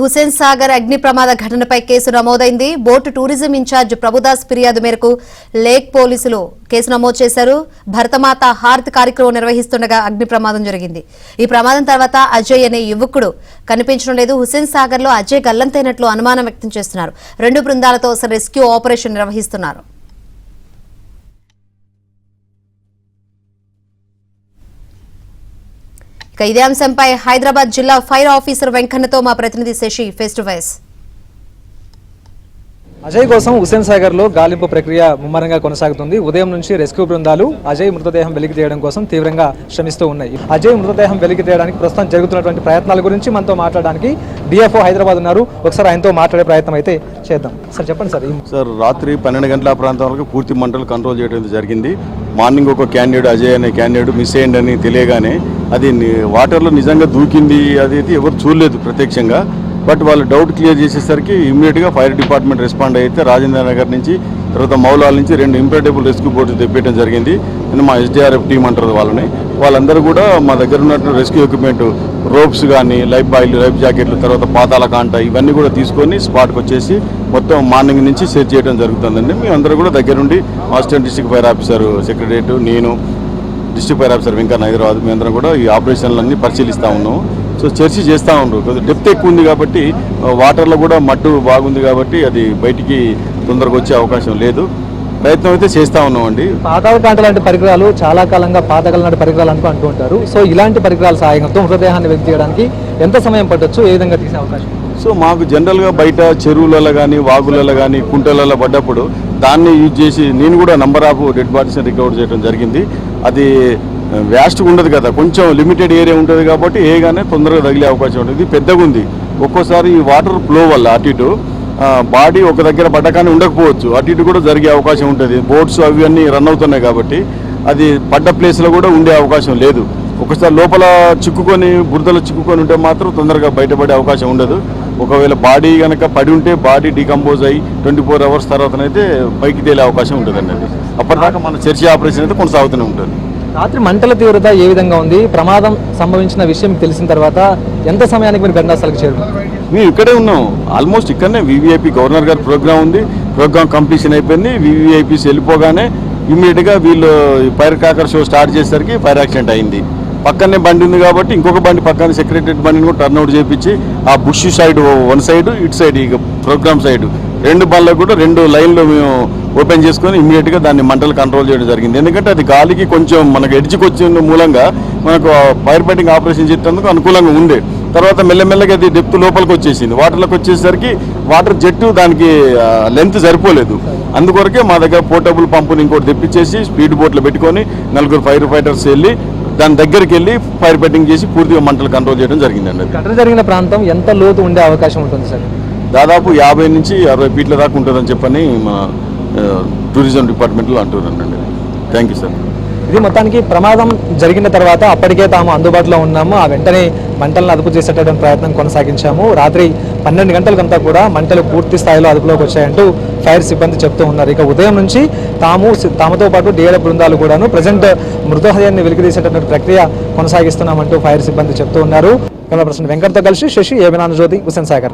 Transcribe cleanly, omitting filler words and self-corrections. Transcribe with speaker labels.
Speaker 1: హుసేన్ సాగర్ అగ్ని ప్రమాద ఘటనపై కేసు నమోదైంది. బోటు టూరిజం ఇన్ఛార్జ్ ప్రభుదాస్ ఫిర్యాదు మేరకు లేక్ పోలీసులు కేసు నమోదు చేశారు. భరతమాత హారతి కార్యక్రమం నిర్వహిస్తుండగా అగ్ని ప్రమాదం జరిగింది. ఈ ప్రమాదం తర్వాత అజయ్ అనే యువకుడు కనిపించడం లేదు. హుసేన్ సాగర్ లో అజయ్ గల్లంతైనట్లు అనుమానం వ్యక్తం చేస్తున్నారు. 2 బృందాలతో రెస్క్యూ ఆపరేషన్ నిర్వహిస్తున్నారు. ఇదే అంశంపై హైదరాబాద్ జిల్లా ఫైర్ ఆఫీసర్ వెంకన్నతో మా ప్రతినిధి Shashi face to face.
Speaker 2: Ajay కోసం హుసేన్ సాగర్ లో గాలింపు ప్రక్రియ ముమ్మరంగా కొనసాగుతుంది. ఉదయం నుంచి రెస్క్యూ బృందాలు అజయ్ మృతదేహం వెలికి తీయడం కోసం తీవ్రంగా శ్రమిస్తూ ఉన్నాయి. అజయ్ మృతదేహం వెలికి తీయడానికి ప్రస్తుతం జరుగుతున్నటువంటి ప్రయత్నాల గురించి మనతో మాట్లాడడానికి డిఎఫ్ఓ హైదరాబాద్ ఉన్నారు. ఒకసారి ఆయనతో మాట్లాడే ప్రయత్నం అయితే చేద్దాం. సార్ చెప్పండి సార్.
Speaker 3: సార్ రాత్రి 12 గంటల ప్రాంతం వరకు పూర్తి మంటలు కంట్రోల్ చేయడం జరిగింది. మార్నింగ్ ఒక క్యాండిడేట్ అజయ్ అనే క్యాండిడేట్ మిస్ అయ్యింది అని తెలియగానే అది వాటర్లో నిజంగా దూకింది అది ఎవరు చూడలేదు ప్రత్యక్షంగా. బట్ వాళ్ళు డౌట్ క్లియర్ చేసేసరికి ఇమ్మీడియట్గా ఫైర్ డిపార్ట్మెంట్ రెస్పాండ్ అయితే రాజేంద్ర నగర్ నుంచి తర్వాత మౌలాల నుంచి 2 ఇంప్రెడబుల్ రెస్క్యూ బోట్స్ తెప్పించడం జరిగింది. మా ఎస్డిఆర్ఎఫ్ టీం అంటారు వాళ్ళని. వాళ్ళందరూ కూడా మా దగ్గర ఉన్నటువంటి రెస్క్యూ ఎక్విప్మెంట్ రోప్స్ కానీ లైఫ్ బాయిల్ లైఫ్ జాకెట్లు తర్వాత పాతాల కాంట ఇవన్నీ కూడా తీసుకొని స్పాట్కి వచ్చేసి మొత్తం మార్నింగ్ నుంచి సెర్చ్ చేయడం జరుగుతుందండి. మేమందరూ కూడా దగ్గరుండి assistant district fire officer secretariat నేను district fire officer Venkanna Hyderabad మేమందరం కూడా ఈ ఆపరేషన్లన్నీ పరిశీలిస్తూ ఉన్నాము. సో చర్చ చేస్తూ ఉండరు. డెప్త్ ఎక్కువ ఉంది కాబట్టి వాటర్లో కూడా మట్టు బాగుంది కాబట్టి అది బయటికి తొందరగా వచ్చే అవకాశం లేదు. ప్రయత్నం అయితే చేస్తూ ఉన్నామండి.
Speaker 2: పాతాల కాంట లాంటి పరికరాలు చాలా కాలంగా పాతకాలం నాటి పరికరాలు అంటూ ఉంటారు. సో ఇలాంటి పరికరాల సాయంతో మృతదేహాన్ని వెలికి తీయడానికి ఎంత సమయం పట్టొచ్చు, ఏ విధంగా తీసే అవకాశం?
Speaker 3: సో మాకు జనరల్గా బయట చెరువులలో కానీ వాగులలో కానీ కుంటలలో పడ్డప్పుడు దాన్ని యూజ్ చేసి నేను కూడా నంబర్ ఆఫ్ డెడ్ బాడీస్ని రికవర్ చేయడం జరిగింది. అది వ్యాస్ట్గా ఉండదు కదా, కొంచెం లిమిటెడ్ ఏరియా ఉంటుంది కాబట్టి ఏగానే తొందరగా తగిలే అవకాశం ఉంటుంది. పెద్దగా ఉంది. ఒక్కోసారి ఈ వాటర్ ఫ్లో వల్ల అటు ఇటు బాడీ ఒక దగ్గర పడ్డకానే ఉండకపోవచ్చు, అటు ఇటు కూడా జరిగే అవకాశం ఉంటుంది. బోట్స్ అవి అన్నీ రన్ అవుతున్నాయి కాబట్టి అది పడ్డ ప్లేస్లో కూడా ఉండే అవకాశం లేదు. ఒకసారి లోపల చిక్కుకొని బురదలో చిక్కుకొని ఉంటే మాత్రం తొందరగా బయటపడే అవకాశం ఉండదు. ఒకవేళ బాడీ కనుక పడి ఉంటే బాడీ డీకంపోజ్ అయ్యి 24 అవర్స్ తర్వాతనైతే పైకి తేలే అవకాశం ఉంటుందండి. అది అప్పటిదాకా మన చర్చ ఆపరేషన్ అయితే కొనసాగుతూనే ఉంటుంది.
Speaker 2: రాత్రి మంటల తీవ్రత ఏ విధంగా ఉంది? ప్రమాదం సంభవించిన విషయం తెలిసిన తర్వాత ఎంత సమయానికి మీరు ఘటనాస్థలికి చేరుకున్నారు?
Speaker 3: మేము ఇక్కడే ఉన్నాం. ఆల్మోస్ట్ ఇక్కడనే వివిఐపి గవర్నర్ గారి ప్రోగ్రామ్ ఉంది. ప్రోగ్రామ్ కంప్లీషన్ అయిపోయింది. వివిఐపీస్ వెళ్ళిపోగానే ఇమ్మీడియట్గా వీళ్ళు ఫైర్ క్రాకర్ షో స్టార్ట్ చేసేసరికి ఫైర్ యాక్సిడెంట్ అయింది. పక్కనే బండి ఉంది కాబట్టి ఇంకొక బండి పక్కన సెక్రటరీ బండిని కూడా టర్న్అవుట్ చేయించి ఆ బుష్ సైడ్ 1 సైడ్ ఇటు సైడ్ ఇక ప్రోగ్రామ్ సైడ్ 2 బండ్లకు కూడా 2 లైన్లు మేము ఓపెన్ చేసుకొని ఇమ్మీడియట్గా దాన్ని మంటలు కంట్రోల్ చేయడం జరిగింది. ఎందుకంటే అది గాలికి కొంచెం మనకు ఎడ్జ్కి వచ్చిన మూలంగా మనకు ఫైర్ ఫైటింగ్ ఆపరేషన్ చేసేందుకు అనుకూలంగా ఉండే. తర్వాత మెల్లమెల్లగా అది డెప్త్ లోపలికి వచ్చేసింది. వాటర్లోకి వచ్చేసరికి వాటర్ జెట్టు దానికి లెంత్ సరిపోలేదు. అందుకొరకే మా దగ్గర పోర్టబుల్ పంపుని ఇంకోటి తెప్పించేసి స్పీడ్ బోట్లు పెట్టుకొని 4 ఫైర్ ఫైటర్స్ వెళ్ళి దాని దగ్గరికి వెళ్ళి ఫైర్ ఫైటింగ్ చేసి పూర్తిగా మంటలు కంట్రోల్ చేయడం జరిగిందండి.
Speaker 2: ఘటన జరిగిన ప్రాంతం ఎంత లోతు ఉండే అవకాశం ఉంటుంది సార్?
Speaker 3: దాదాపు 50 నుంచి 60 ఫీట్ల దాకా ఉంటుందని చెప్పని మా టూరిజం డిపార్ట్మెంట్లో అంటున్నానండి. Thank you sir.
Speaker 2: ఇది మొత్తానికి ప్రమాదం జరిగిన తర్వాత అప్పటికే తాము అందుబాటులో ఉన్నాము. ఆ వెంటనే మంటలను అదుపు చేసేటటువంటి ప్రయత్నం కొనసాగించాము. రాత్రి 12 గంటలకంతా కూడా మంటలు పూర్తి స్థాయిలో అదుపులోకి వచ్చాయంటూ ఫైర్ సిబ్బంది చెప్తూ ఉన్నారు. ఇక ఉదయం నుంచి తామతో పాటు డిఎల్ఎఫ్ బృందాలు కూడాను ప్రజెంట్ మృతదేహాన్ని వెలికితీసేటటువంటి ప్రక్రియ కొనసాగిస్తున్నామంటూ ఫైర్ సిబ్బంది చెప్తూ ఉన్నారు. కెమెరా పర్సన్ వెంకట్తో కలిసి శశి, ఏబినాన్ జ్యోతి, హుసేన్ సాగర్.